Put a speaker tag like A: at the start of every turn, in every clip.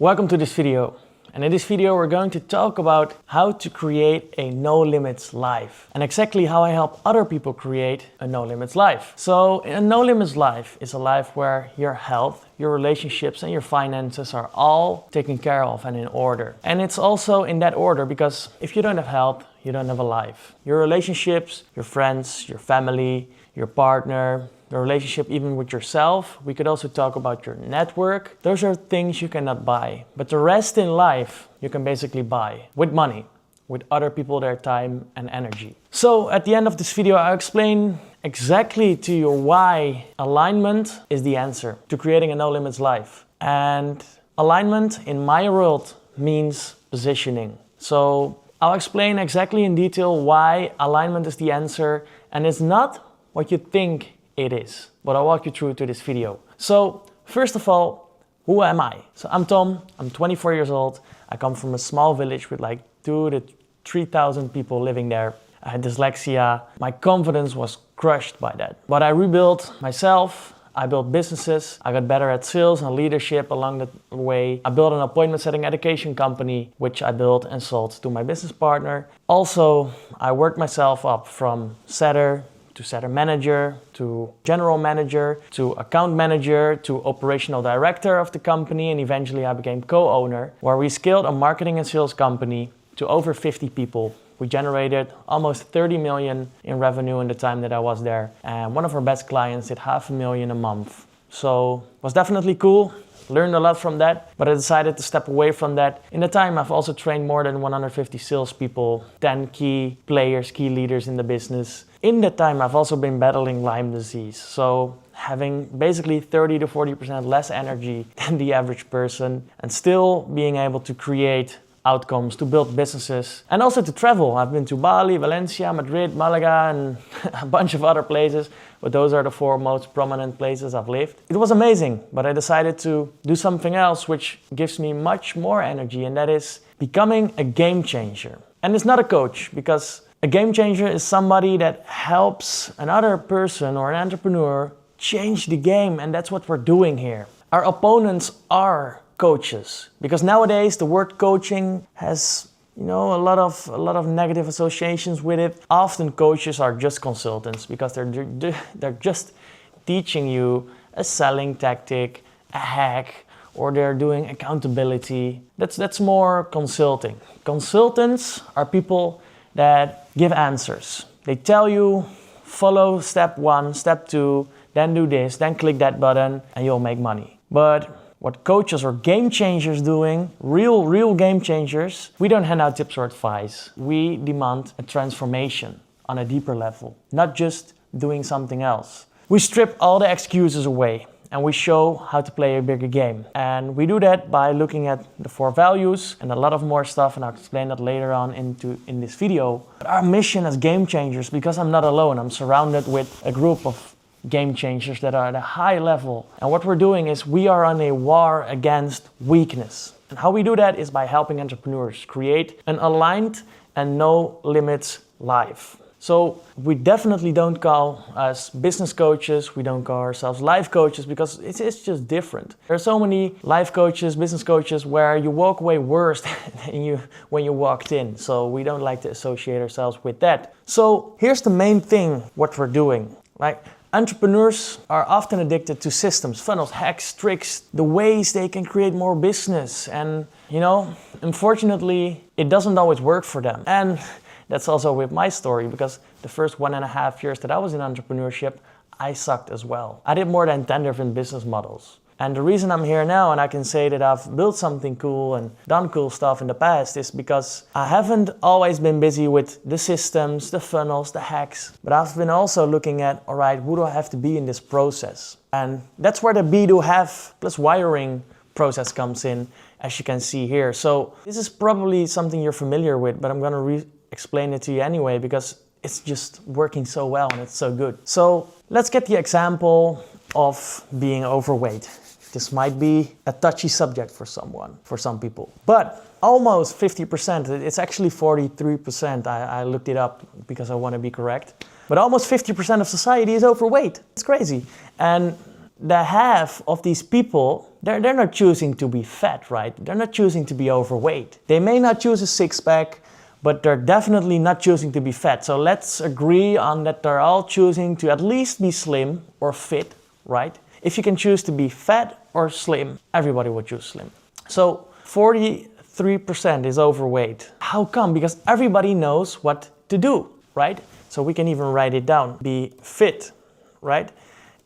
A: Welcome to this video. And in this video we're going to talk about how to create a no limits life and exactly how I help other people create a no limits life. So a no limits life is a life where your health, your relationships and your finances are all taken care of and in order. And it's also in that order because if you don't have health, you don't have a life. Your relationships, your friends, your family, your partner, the relationship even with yourself. We could also talk about your network. Those are things you cannot buy. But the rest in life, you can basically buy with money, with other people, their time and energy. So at the end of this video, I'll explain exactly to you why alignment is the answer to creating a no limits life. And alignment in my world means positioning. So I'll explain exactly in detail why alignment is the answer, and it's not what you think it is, but I'll walk you through to this video. So first of all, who am I? So I'm Tom, I'm 24 years old. I come from a small village with like 2,000 to 3,000 people living there. I had dyslexia. My confidence was crushed by that. But I rebuilt myself. I built businesses. I got better at sales and leadership along the way. I built an appointment setting education company, which I built and sold to my business partner. Also, I worked myself up from setter to setter manager, to general manager, to account manager, to operational director of the company, and eventually I became co-owner, where we scaled a marketing and sales company to over 50 people. We generated almost 30 million in revenue in the time that I was there, and one of our best clients did $500,000 a month. So it was definitely cool. Learned a lot from that, but I decided to step away from that. In the time, I've also trained more than 150 salespeople, 10 key players, key leaders in the business. In that time, I've also been battling Lyme disease. So having basically 30 to 40% less energy than the average person and still being able to create outcomes, to build businesses and also to travel. I've been to Bali, Valencia, Madrid, Malaga and a bunch of other places, but those are the 4 most prominent places I've lived. It was amazing, but I decided to do something else which gives me much more energy, and that is becoming a game changer. And it's not a coach, because a game changer is somebody that helps another person or an entrepreneur change the game, and that's what we're doing here. Our opponents are coaches, because nowadays the word coaching has a lot of negative associations with it. Often coaches are just consultants because they're just teaching you a selling tactic, a hack, or they're doing accountability. That's more consulting. Consultants are people that give answers. They tell you, follow step 1, step 2, then do this, then click that button and you'll make money. But what coaches or game changers doing, real game changers, we don't hand out tips or advice. We demand a transformation on a deeper level, not just doing something else. We strip all the excuses away and we show how to play a bigger game. And we do that by looking at the 4 values and a lot of more stuff, and I'll explain that later on in this video. But our mission as game changers, because I'm not alone, I'm surrounded with a group of game changers that are at a high level. And what we're doing is we are on a war against weakness. And how we do that is by helping entrepreneurs create an aligned and no limits life. So we definitely don't call us business coaches, we don't call ourselves life coaches, because it's just different. There are so many life coaches, business coaches, where you walk away worse than when you walked in. So we don't like to associate ourselves with that. So here's the main thing what we're doing. Entrepreneurs are often addicted to systems, funnels, hacks, tricks, the ways they can create more business. And, unfortunately, it doesn't always work for them. And that's also with my story, because the first 1.5 years that I was in entrepreneurship, I sucked as well. I did more than 10 different business models. And the reason I'm here now and I can say that I've built something cool and done cool stuff in the past is because I haven't always been busy with the systems, the funnels, the hacks, but I've been also looking at, all right, who do I have to be in this process? And that's where the be, do, have plus wiring process comes in, as you can see here. So this is probably something you're familiar with, but I'm gonna explain it to you anyway, because it's just working so well and it's so good. So let's get the example of being overweight. This might be a touchy subject for some people. But almost 50%, it's actually 43%, I looked it up because I want to be correct. But almost 50% of society is overweight. It's crazy. And the half of these people, they're not choosing to be fat, right? They're not choosing to be overweight. They may not choose a six-pack, but they're definitely not choosing to be fat. So let's agree on that they're all choosing to at least be slim or fit, right? If you can choose to be fat or slim, everybody would choose slim. So 43% is overweight. How come? Because everybody knows what to do, right? So we can even write it down. Be fit, right?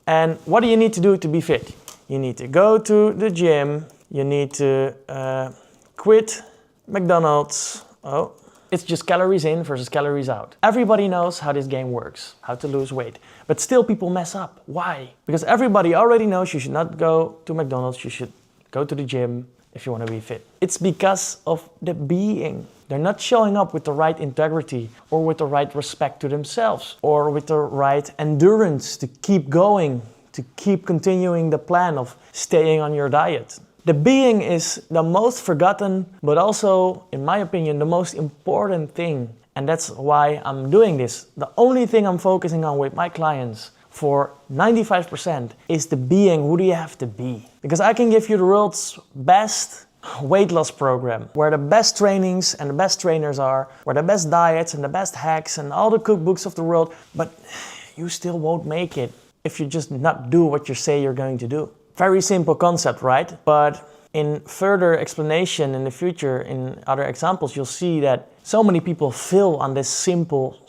A: And what do you need to do to be fit? You need to go to the gym. You need to quit McDonald's. Oh, it's just calories in versus calories out. Everybody knows how this game works, how to lose weight. But still people mess up. Why? Because everybody already knows you should not go to McDonald's. You should go to the gym if you want to be fit. It's because of the being. They're not showing up with the right integrity or with the right respect to themselves or with the right endurance to keep going, to keep continuing the plan of staying on your diet. The being is the most forgotten, but also, in my opinion, the most important thing. And that's why I'm doing this. The only thing I'm focusing on with my clients for 95% is the being. Who do you have to be? Because I can give you the world's best weight loss program, where the best trainings and the best trainers are, where the best diets and the best hacks and all the cookbooks of the world, but you still won't make it if you just not do what you say you're going to do. Very simple concept, right? But in further explanation in the future, in other examples, you'll see that so many people fail on this simple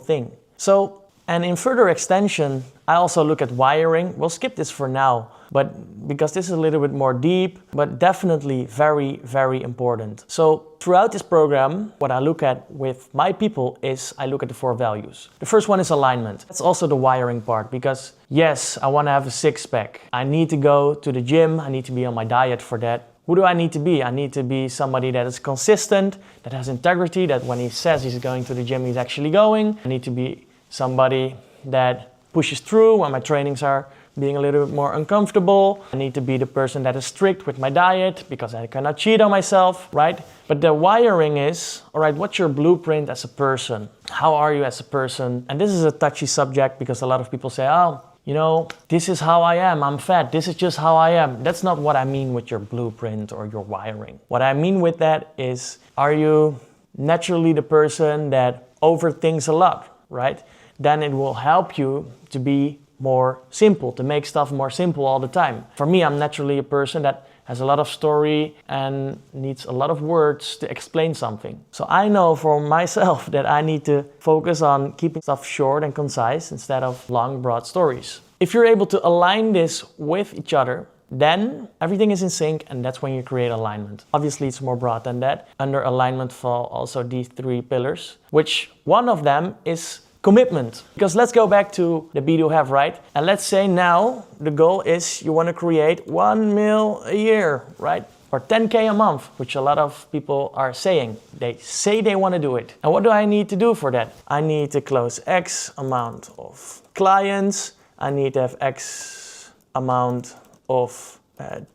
A: thing. So, and in further extension, I also look at wiring. We'll skip this for now, but because this is a little bit more deep, but definitely very, very important. So throughout this program, what I look at with my people is I look at the 4 values. The first one is alignment. That's also the wiring part, because yes, I want to have a six-pack. I need to go to the gym. I need to be on my diet for that. Who do I need to be? I need to be somebody that is consistent, that has integrity, that when he says he's going to the gym, he's actually going. I need to be somebody that pushes through when my trainings are being a little bit more uncomfortable. I need to be the person that is strict with my diet because I cannot cheat on myself, right? But the wiring is, all right, what's your blueprint as a person? How are you as a person? And this is a touchy subject because a lot of people say, oh, you know, this is how I am, I'm fat, this is just how I am. That's not what I mean with your blueprint or your wiring. What I mean with that is, are you naturally the person that overthinks a lot, right? Then it will help you to be more simple, to make stuff more simple all the time. For me, I'm naturally a person that has a lot of story and needs a lot of words to explain something. So I know for myself that I need to focus on keeping stuff short and concise instead of long, broad stories. If you're able to align this with each other, then everything is in sync, and that's when you create alignment. Obviously, it's more broad than that. Under alignment fall also these 3 pillars, which one of them is commitment. Because let's go back to the be, do, have, right? And let's say now the goal is you want to create 1 mil a year, right? Or 10K a month, which a lot of people are saying. They say they want to do it. And what do I need to do for that? I need to close X amount of clients. I need to have X amount of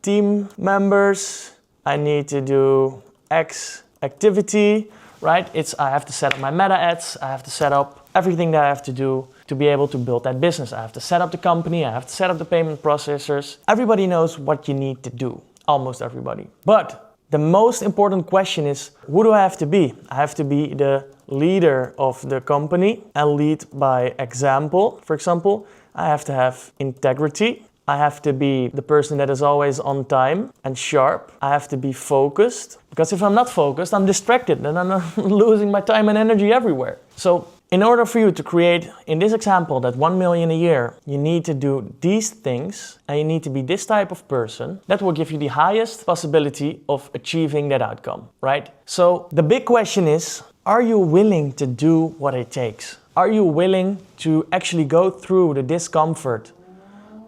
A: team members. I need to do X activity, right? I have to set up my meta ads. I have to set up everything that I have to do to be able to build that business. I have to set up the company. I have to set up the payment processors. Everybody knows what you need to do. Almost everybody. But the most important question is, who do I have to be? I have to be the leader of the company and lead by example. For example, I have to have integrity. I have to be the person that is always on time and sharp. I have to be focused, because if I'm not focused, I'm distracted and I'm losing my time and energy everywhere. So in order for you to create, in this example, that 1 million a year, you need to do these things and you need to be this type of person. That will give you the highest possibility of achieving that outcome, right? So the big question is, are you willing to do what it takes? Are you willing to actually go through the discomfort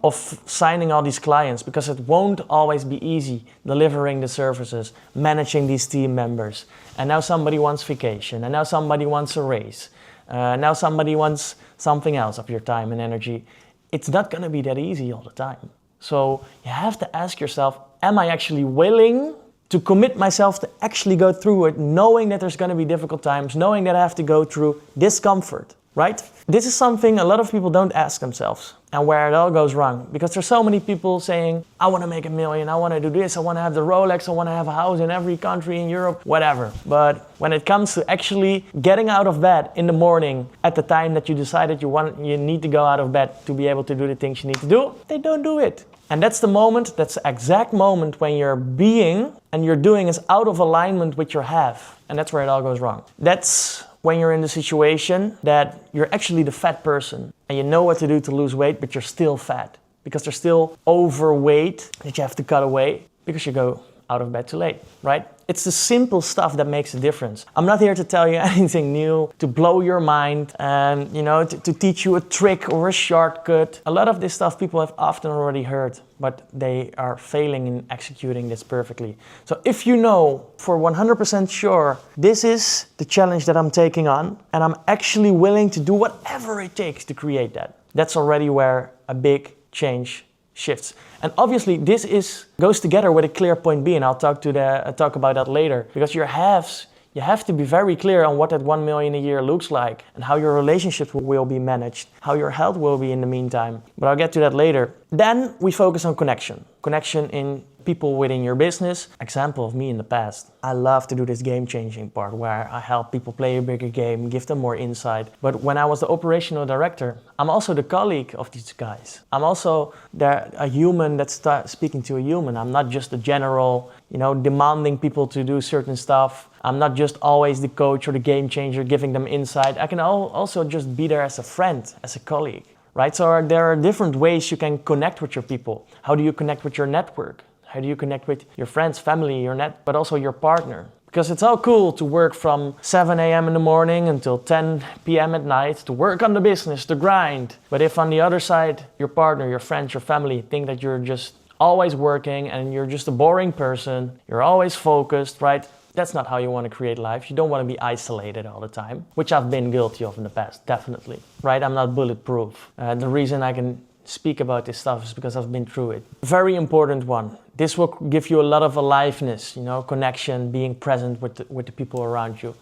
A: of signing all these clients? Because it won't always be easy delivering the services, managing these team members. And now somebody wants vacation, and now somebody wants a raise. Now somebody wants something else of your time and energy. It's not going to be that easy all the time. So you have to ask yourself, am I actually willing to commit myself to actually go through it, knowing that there's going to be difficult times, knowing that I have to go through discomfort, right? This is something a lot of people don't ask themselves. and where it all goes wrong. Because there's so many people saying, I want to make $1 million, I want to do this, I want to have the Rolex, I want to have a house in every country in Europe, whatever. But when it comes to actually getting out of bed in the morning at the time that you decided you need to go out of bed to be able to do the things you need to do, they don't do it. And that's the moment, that's the exact moment when your being and your doing is out of alignment with your have. And that's where it all goes wrong. That's when you're in the situation that you're actually the fat person and you know what to do to lose weight, but you're still fat because there's still overweight that you have to cut away because you go out of bed too late, right? It's the simple stuff that makes a difference. I'm not here to tell you anything new, to blow your mind, and to teach you a trick or a shortcut. A lot of this stuff people have often already heard, but they are failing in executing this perfectly. So if you know for 100% sure, this is the challenge that I'm taking on, and I'm actually willing to do whatever it takes to create that, that's already where a big change shifts. And obviously this goes together with a clear point B, and I'll talk about that later. Because your haves, you have to be very clear on what that 1 million a year looks like and how your relationships will be managed, how your health will be in the meantime. But I'll get to that later. Then we focus on connection. Connection in people within your business. Example of me in the past. I love to do this game-changing part where I help people play a bigger game, give them more insight. But when I was the operational director, I'm also the colleague of these guys. I'm also a human that's speaking to a human. I'm not just a general, demanding people to do certain stuff. I'm not just always the coach or the game changer giving them insight. I can also just be there as a friend, as a colleague, right? So there are different ways you can connect with your people. How do you connect with your network? How do you connect with your friends, family, but also your partner? Because it's all cool to work from 7 a.m. in the morning until 10 p.m. at night, to work on the business, to grind. But if on the other side, your partner, your friends, your family think that you're just always working and you're just a boring person, you're always focused, right? That's not how you want to create life. You don't want to be isolated all the time, which I've been guilty of in the past, definitely, right? I'm not bulletproof. The reason I can speak about this stuff is because I've been through it. Very important one. This will give you a lot of aliveness, connection, being present with the people around you.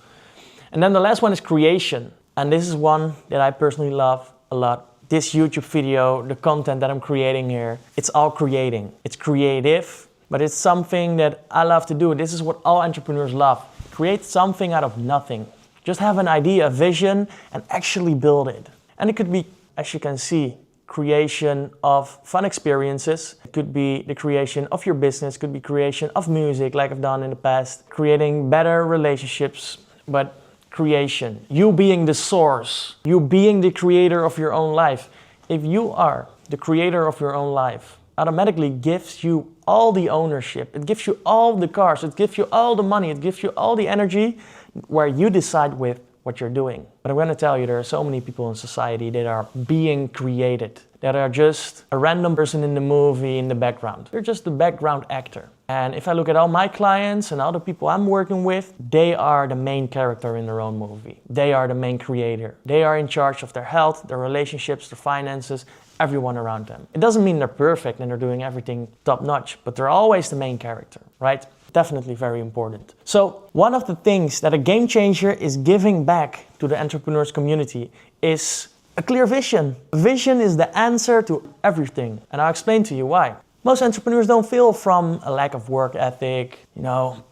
A: And then the last one is creation. And this is one that I personally love a lot. This YouTube video, the content that I'm creating here, it's all creating. It's creative, but it's something that I love to do. This is what all entrepreneurs love. Create something out of nothing. Just have an idea, a vision, and actually build it. And it could be, as you can see, creation of fun experiences. It could be the creation of your business, could be creation of music like I've done in the past, creating better relationships, but creation, you being the source, you being the creator of your own life. If you are the creator of your own life, automatically gives you all the ownership, it gives you all the cars, it gives you all the money, it gives you all the energy where you decide with what you're doing. But I'm going to tell you, there are so many people in society that are being created, that are just a random person in the movie in the background. They're just the background actor. And if I look at all my clients and all the people I'm working with, they are the main character in their own movie. They are the main creator. They are in charge of their health, their relationships, their finances, everyone around them. It doesn't mean they're perfect and they're doing everything top notch, but they're always the main character, right? Definitely very important. So one of the things that a game changer is giving back to the entrepreneurs community is a clear vision. Vision is the answer to everything. And I'll explain to you why. Most entrepreneurs don't fail from a lack of work ethic,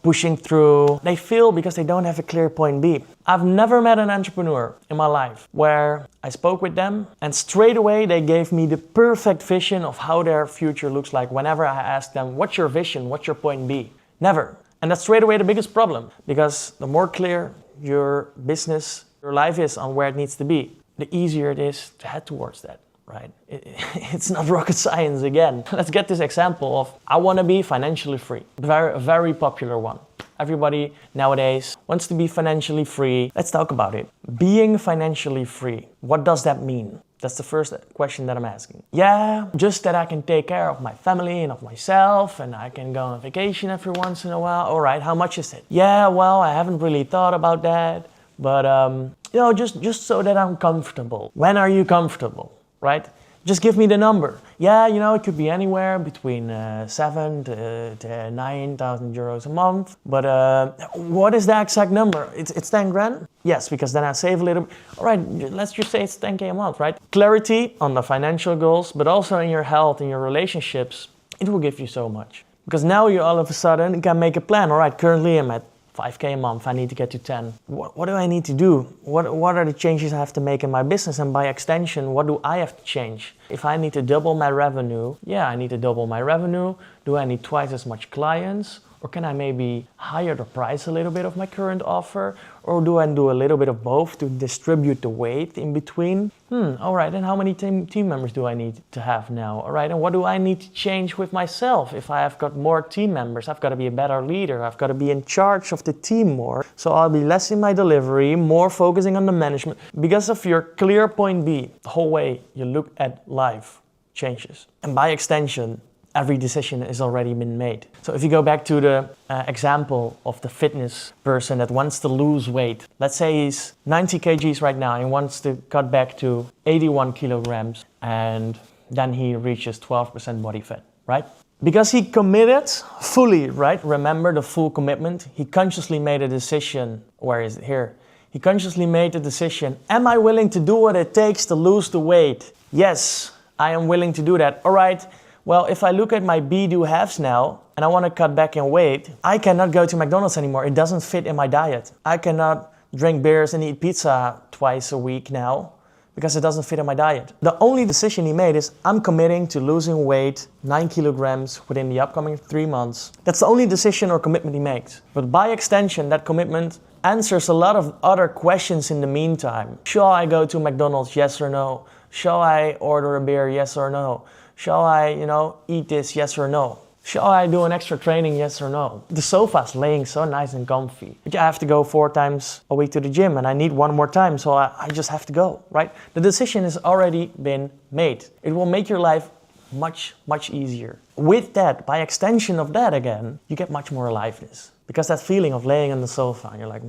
A: pushing through. They fail because they don't have a clear point B. I've never met an entrepreneur in my life where I spoke with them and straight away they gave me the perfect vision of how their future looks like whenever I asked them, what's your vision? What's your point B? Never. And that's straight away the biggest problem, because the more clear your business, your life is on where it needs to be, the easier it is to head towards that, right? It's not rocket science again. Let's get this example of, I want to be financially free. A very popular one. Everybody nowadays wants to be financially free. Let's talk about it. Being financially free, what does that mean? That's the first question that I'm asking. Yeah, just that I can take care of my family and of myself and I can go on vacation every once in a while. All right, how much is it? Yeah, well, I haven't really thought about that. But, just so that I'm comfortable. When are you comfortable, right? Just give me the number. yeah, you know, it could be anywhere between 7 to 9,000 euros a month. But what is the exact number? It's 10 grand? Yes, because then I save a little. All right, let's just say it's 10K a month, right? Clarity on the financial goals, but also in your health, in your relationships, it will give you so much. Because now you all of a sudden can make a plan. All right, currently I'm at 5K a month, I need to get to 10. What do I need to do? What are the changes I have to make in my business? And by extension, what do I have to change? If I need to double my revenue, yeah, I need to double my revenue. Do I need twice as much clients? Or can I maybe higher the price a little bit of my current offer? Or do I do a little bit of both to distribute the weight in between? All right, and how many team members do I need to have now? All right, and what do I need to change with myself? If I have got more team members, I've got to be a better leader. I've got to be in charge of the team more. So I'll be less in my delivery, more focusing on the management. Because of your clear point B, the whole way you look at life changes. And by extension, every decision has already been made. So if you go back to the example of the fitness person that wants to lose weight, let's say he's 90 kgs right now and wants to cut back to 81 kilograms, and then he reaches 12% body fat, right? Because he committed fully, right? Remember the full commitment. He consciously made a decision. Where is it? Here. He consciously made the decision. Am I willing to do what it takes to lose the weight? Yes, I am willing to do that. All right. Well, if I look at my be-do haves now and I want to cut back in weight, I cannot go to McDonald's anymore. It doesn't fit in my diet. I cannot drink beers and eat pizza twice a week now because it doesn't fit in my diet. The only decision he made is I'm committing to losing weight 9 kilograms within the upcoming 3 months. That's the only decision or commitment he makes. But by extension, that commitment answers a lot of other questions in the meantime. Shall I go to McDonald's? Yes or no? Shall I order a beer? Yes or no? Shall I, eat this? Yes or no? Shall I do an extra training? Yes or no? The sofa's laying so nice and comfy. But I have to go 4 times a week to the gym and I need 1 more time, so I just have to go, right? The decision has already been made. It will make your life much, much easier. With that, by extension of that again, you get much more aliveness. Because that feeling of laying on the sofa and you're like,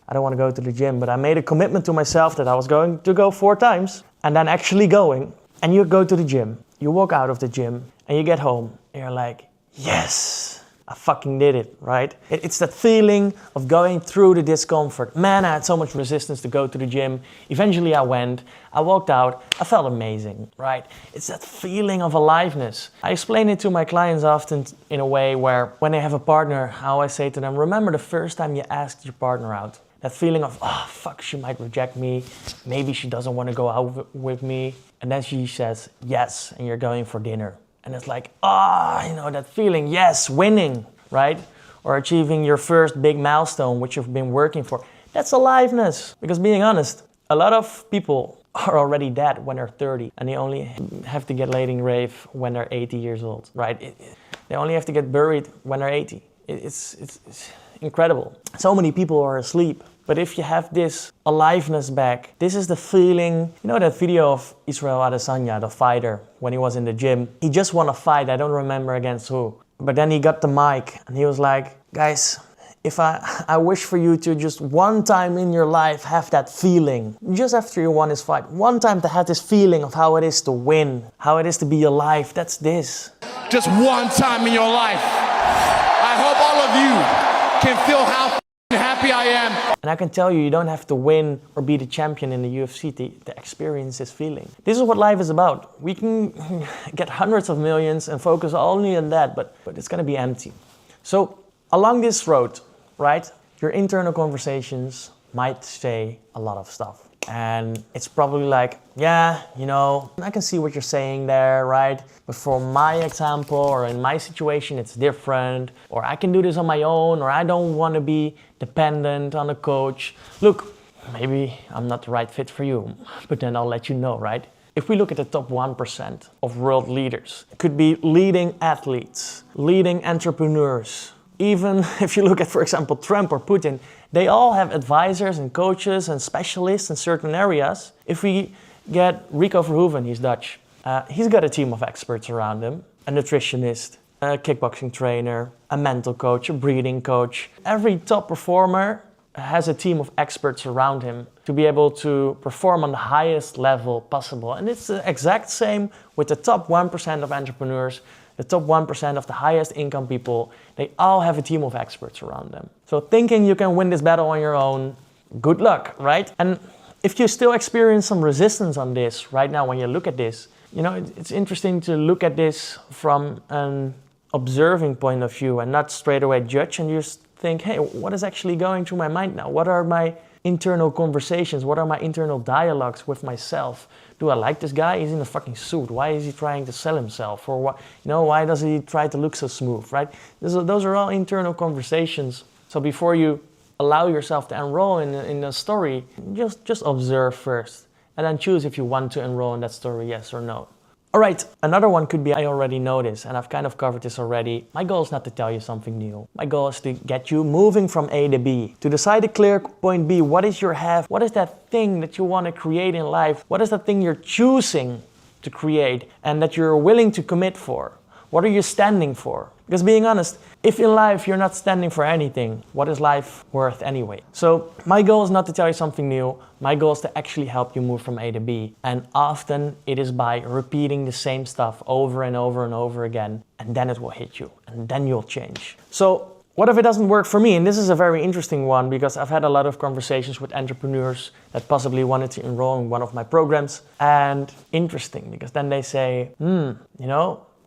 A: I don't want to go to the gym, but I made a commitment to myself that I was going to go 4 times and then actually going. And you go to the gym, you walk out of the gym and you get home and you're like, yes, I fucking did it, right? It's that feeling of going through the discomfort. Man, I had so much resistance to go to the gym. Eventually I went, I walked out, I felt amazing, right? It's that feeling of aliveness. I explain it to my clients often in a way where when they have a partner, how I say to them, remember the first time you asked your partner out. That feeling of, oh, fuck, she might reject me. Maybe she doesn't want to go out with me. And then she says, yes, and you're going for dinner. And it's like, that feeling, yes, winning, right? Or achieving your first big milestone, which you've been working for. That's aliveness. Because being honest, a lot of people are already dead when they're 30. And they only have to get laid in grave when they're 80 years old, right? They only have to get buried when they're 80. It's incredible. So many people are asleep. But if you have this aliveness back, this is the feeling, that video of Israel Adesanya, the fighter, when he was in the gym. He just won a fight, I don't remember against who. But then he got the mic and he was like, guys, if I wish for you to just one time in your life have that feeling, just after you won his fight, one time to have this feeling of how it is to win, how it is to be alive, that's this.
B: Just one time in your life. I hope all of you can feel how happy I am.
A: And I can tell you, you don't have to win or be the champion in the UFC to experience this feeling. This is what life is about. We can get hundreds of millions and focus only on that, but it's going to be empty. So along this road, right, your internal conversations might say a lot of stuff. And it's probably like, yeah, I can see what you're saying there, right? But for my example or in my situation, it's different. Or I can do this on my own, or I don't want to be dependent on a coach. Look, maybe I'm not the right fit for you, but then I'll let you know, right? If we look at the top 1% of world leaders, it could be leading athletes, leading entrepreneurs. Even if you look at, for example, Trump or Putin, they all have advisors and coaches and specialists in certain areas. If we get Rico Verhoeven, he's Dutch. He's got a team of experts around him, a nutritionist, a kickboxing trainer, a mental coach, a breathing coach. Every top performer has a team of experts around him to be able to perform on the highest level possible. And it's the exact same with the top 1% of entrepreneurs, the top 1% of the highest income people. They all have a team of experts around them. So thinking you can win this battle on your own, good luck, right? And if you still experience some resistance on this right now when you look at this, it's interesting to look at this from an observing point of view and not straight away judge, and just think, hey, what is actually going through my mind now? What are my internal conversations? What are my internal dialogues with myself? Do I like this guy? He's in a fucking suit. Why is he trying to sell himself? Or what? Why does he try to look so smooth, right? Those are all internal conversations. So before you allow yourself to enroll in a story, just observe first, and then choose if you want to enroll in that story, yes or no. All right, another one could be, I already know this, and I've kind of covered this already. My goal is not to tell you something new. My goal is to get you moving from A to B, to decide a clear point B. What is your have? What is that thing that you want to create in life? What is that thing you're choosing to create and that you're willing to commit for? What are you standing for? Because being honest, if in life you're not standing for anything, what is life worth anyway? So my goal is not to tell you something new. My goal is to actually help you move from A to B. And often it is by repeating the same stuff over and over and over again. And then it will hit you. And then you'll change. So what if it doesn't work for me? And this is a very interesting one, because I've had a lot of conversations with entrepreneurs that possibly wanted to enroll in one of my programs. And interesting, because then they say,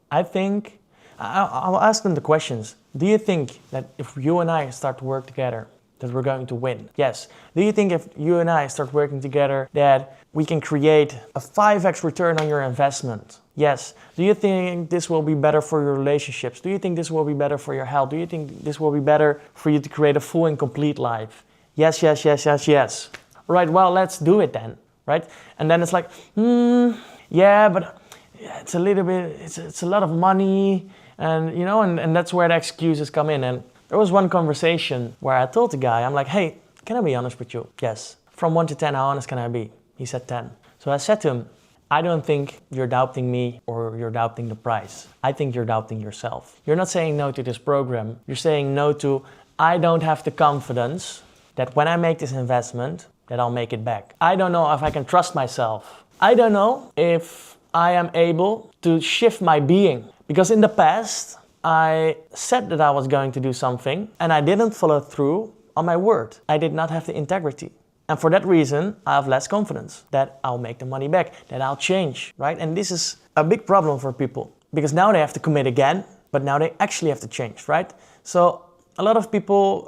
A: I think, I'll ask them the questions. Do you think that if you and I start to work together, that we're going to win? Yes. Do you think if you and I start working together, that we can create a 5x return on your investment? Yes. Do you think this will be better for your relationships? Do you think this will be better for your health? Do you think this will be better for you to create a full and complete life? Yes, yes, yes, yes, yes. Right, well, let's do it then, right? And then it's like, yeah, but it's a little bit, it's a lot of money. And and that's where the excuses come in. And there was one conversation where I told the guy, I'm like, hey, can I be honest with you? Yes. From 1 to 10, how honest can I be? He said 10. So I said to him, I don't think you're doubting me or you're doubting the price. I think you're doubting yourself. You're not saying no to this program. You're saying no to, I don't have the confidence that when I make this investment, that I'll make it back. I don't know if I can trust myself. I don't know if I am able to shift my being. Because in the past, I said that I was going to do something and I didn't follow through on my word. I did not have the integrity. And for that reason, I have less confidence that I'll make the money back, that I'll change, right? And this is a big problem for people, because now they have to commit again, but now they actually have to change, right? So a lot of people,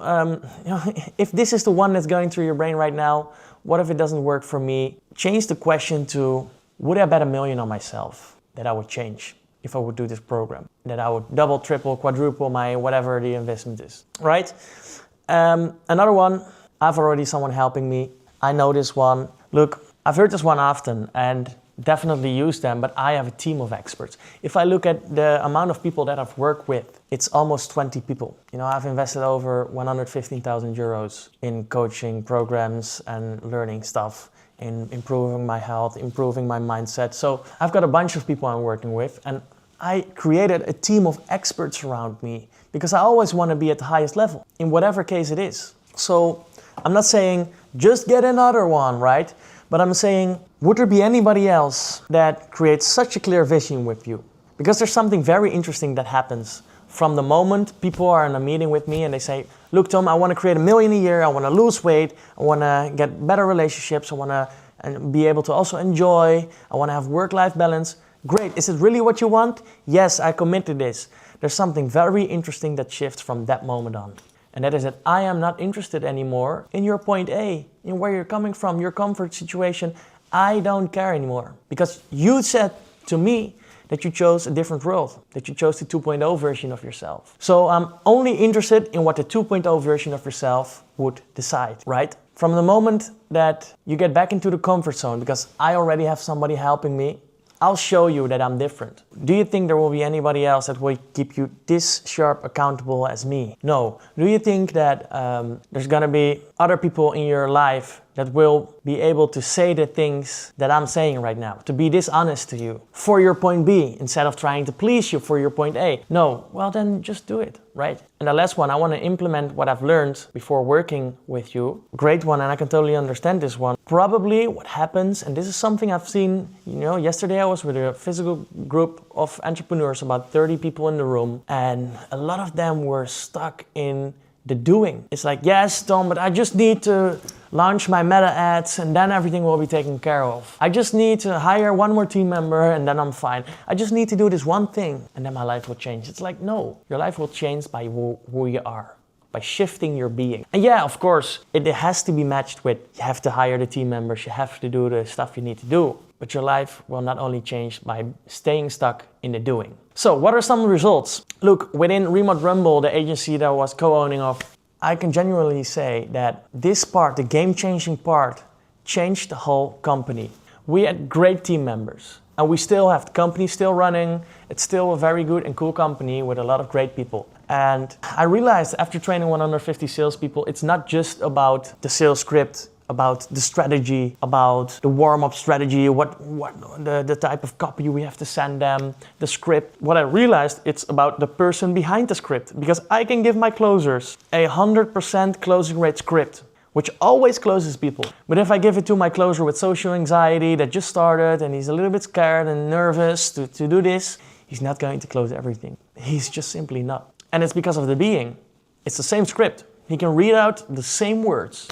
A: if this is the one that's going through your brain right now, what if it doesn't work for me? Change the question to, would I bet $1 million on myself that I would change if I would do this program? That I would double, triple, quadruple my whatever the investment is, right? Another one, I've already someone helping me. I know this one. Look, I've heard this one often and definitely use them, but I have a team of experts. If I look at the amount of people that I've worked with, it's almost 20 people. I've invested over 115,000 euros in coaching programs and learning stuff, in improving my health, improving my mindset. So I've got a bunch of people I'm working with, and I created a team of experts around me because I always want to be at the highest level in whatever case it is. So I'm not saying just get another one, right? But I'm saying, would there be anybody else that creates such a clear vision with you? Because there's something very interesting that happens from the moment people are in a meeting with me and they say, look, Tom, I want to create $1 million a year. I want to lose weight. I want to get better relationships. I want to be able to also enjoy. I want to have work-life balance. Great. Is it really what you want? Yes, I commit to this. There's something very interesting that shifts from that moment on. And that is that I am not interested anymore in your point A, in where you're coming from, your comfort situation. I don't care anymore. Because you said to me that you chose a different world, that you chose the 2.0 version of yourself. So I'm only interested in what the 2.0 version of yourself would decide, right? From the moment that you get back into the comfort zone, because I already have somebody helping me, I'll show you that I'm different. Do you think there will be anybody else that will keep you this sharp accountable as me? No. Do you think that there's gonna be other people in your life that will be able to say the things that I'm saying right now, to be dishonest to you for your point B instead of trying to please you for your point A. No, well then just do it, right? And the last one, I want to implement what I've learned before working with you. Great one, and I can totally understand this one. Probably what happens, and this is something I've seen, yesterday I was with a physical group of entrepreneurs, about 30 people in the room, and a lot of them were stuck in the doing. It's like, yes, Tom, but I just need to launch my meta ads and then everything will be taken care of. I just need to hire one more team member and then I'm fine. I just need to do this one thing and then my life will change. It's like, no, your life will change by who you are, by shifting your being. And yeah, of course, it has to be matched with, you have to hire the team members, you have to do the stuff you need to do. But your life will not only change by staying stuck in the doing. So what are some results? Look, within Remote Rumble, the agency that I was co-owning of, I can genuinely say that this part, the game-changing part, changed the whole company. We had great team members and we still have the company still running. It's still a very good and cool company with a lot of great people. And I realized after training 150 salespeople, it's not just about the sales script, about the strategy, about the warm-up strategy, the type of copy we have to send them, the script. What I realized, it's about the person behind the script, because I can give my closers a 100% closing rate script, which always closes people. But if I give it to my closer with social anxiety that just started and he's a little bit scared and nervous to do this, he's not going to close everything. He's just simply not. And it's because of the being. It's the same script. He can read out the same words,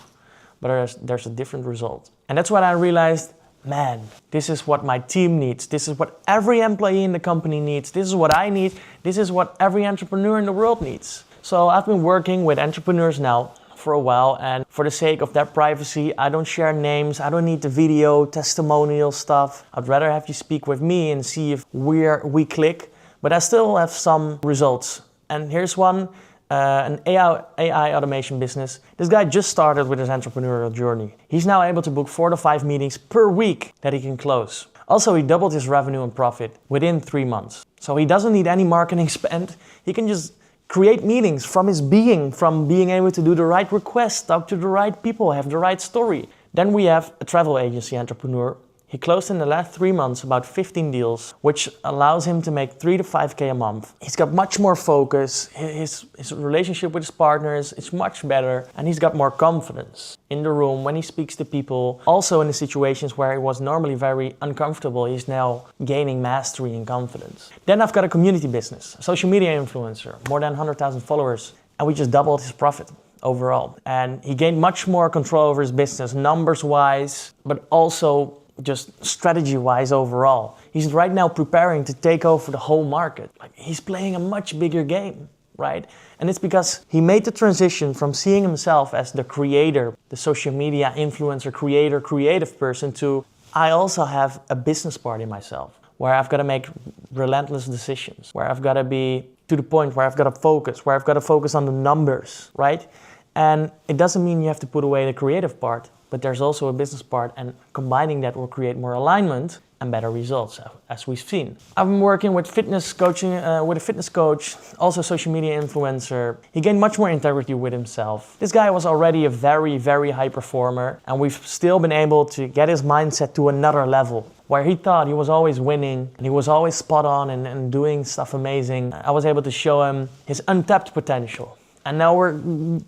A: but there's a different result. And that's when I realized, man, this is what my team needs. This is what every employee in the company needs. This is what I need. This is what every entrepreneur in the world needs. So I've been working with entrepreneurs now for a while, and for the sake of their privacy, I don't share names. I don't need the video, testimonial stuff. I'd rather have you speak with me and see if we click, but I still have some results. And here's one. An AI automation business. This guy just started with his entrepreneurial journey. He's now able to book 4 to 5 meetings per week that he can close. Also, he doubled his revenue and profit within 3 months. So he doesn't need any marketing spend. He can just create meetings from his being, from being able to do the right requests, talk to the right people, have the right story. Then we have a travel agency entrepreneur. He closed in the last 3 months about 15 deals, which allows him to make 3 to 5K a month. He's got much more focus, his relationship with his partners is much better, and he's got more confidence in the room when he speaks to people. Also in the situations where he was normally very uncomfortable, he's now gaining mastery and confidence. Then I've got a community business, a social media influencer, more than 100,000 followers, and we just doubled his profit overall. And he gained much more control over his business, numbers-wise, but also just strategy-wise overall. He's right now preparing to take over the whole market. Like, he's playing a much bigger game, right? And it's because he made the transition from seeing himself as the creator, the social media influencer, creator, creative person, to I also have a business part in myself, where I've got to make relentless decisions, where I've got to be to the point where I've got to focus, where I've got to focus on the numbers, right? And it doesn't mean you have to put away the creative part, but there's also a business part, and combining that will create more alignment and better results, as we've seen. I've been working with fitness coaching, with a fitness coach, also social media influencer. He gained much more integrity with himself. This guy was already a very, very high performer, and we've still been able to get his mindset to another level, where he thought he was always winning and he was always spot on and doing stuff amazing. I was able to show him his untapped potential. And now we're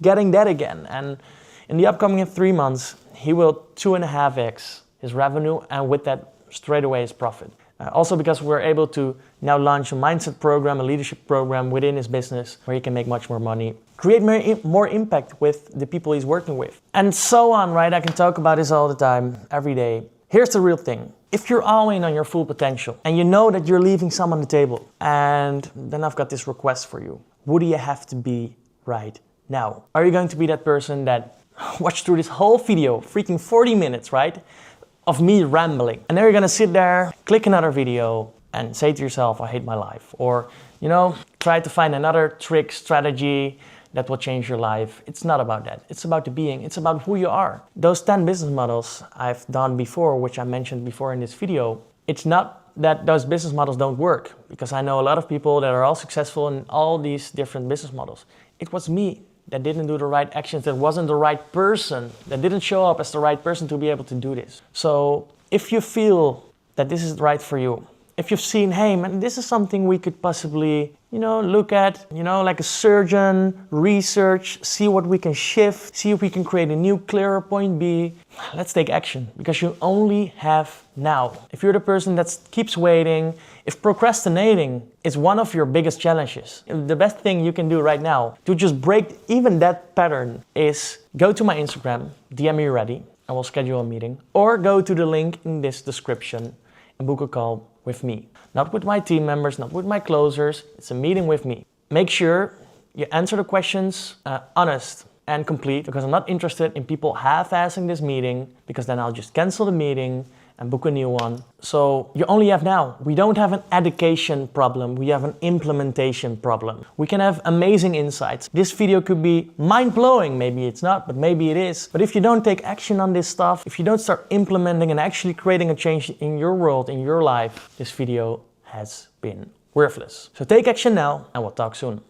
A: getting that again. And in the upcoming 3 months, he will 2.5x his revenue, and with that, straight away his profit. Also because we're able to now launch a mindset program, a leadership program within his business where he can make much more money, create more impact with the people he's working with, and so on, right? I can talk about this all the time, every day. Here's the real thing. If you're all in on your full potential and you know that you're leaving some on the table, and then I've got this request for you. Who do you have to be right now? Are you going to be that person that watched through this whole video, freaking 40 minutes, right, of me rambling, and then you're gonna sit there, click another video, and say to yourself, I hate my life, or, try to find another trick, strategy that will change your life? It's not about that. It's about the being. It's about who you are. Those 10 business models I've done before, which I mentioned before in this video, it's not that those business models don't work, because I know a lot of people that are all successful in all these different business models. It was me that didn't do the right actions, that wasn't the right person, that didn't show up as the right person to be able to do this. So if you feel that this is right for you, if you've seen, hey man, this is something we could possibly, look at, like a surgeon, research, see what we can shift, see if we can create a new, clearer point B. Let's take action, because you only have now. If you're the person that keeps waiting, if procrastinating is one of your biggest challenges, the best thing you can do right now to just break even that pattern is go to my Instagram, DM me ready, and we'll schedule a meeting, or go to the link in this description and book a call with me. Not with my team members, not with my closers, it's a meeting with me. Make sure you answer the questions honest and complete, because I'm not interested in people half-assing this meeting, because then I'll just cancel the meeting and book a new one. So you only have now. We don't have an education problem, we have an implementation problem. We can have amazing insights. This video could be mind-blowing, maybe it's not, but maybe it is. But if you don't take action on this stuff, if you don't start implementing and actually creating a change in your world, in your life, this video has been worthless. So take action now, and we'll talk soon.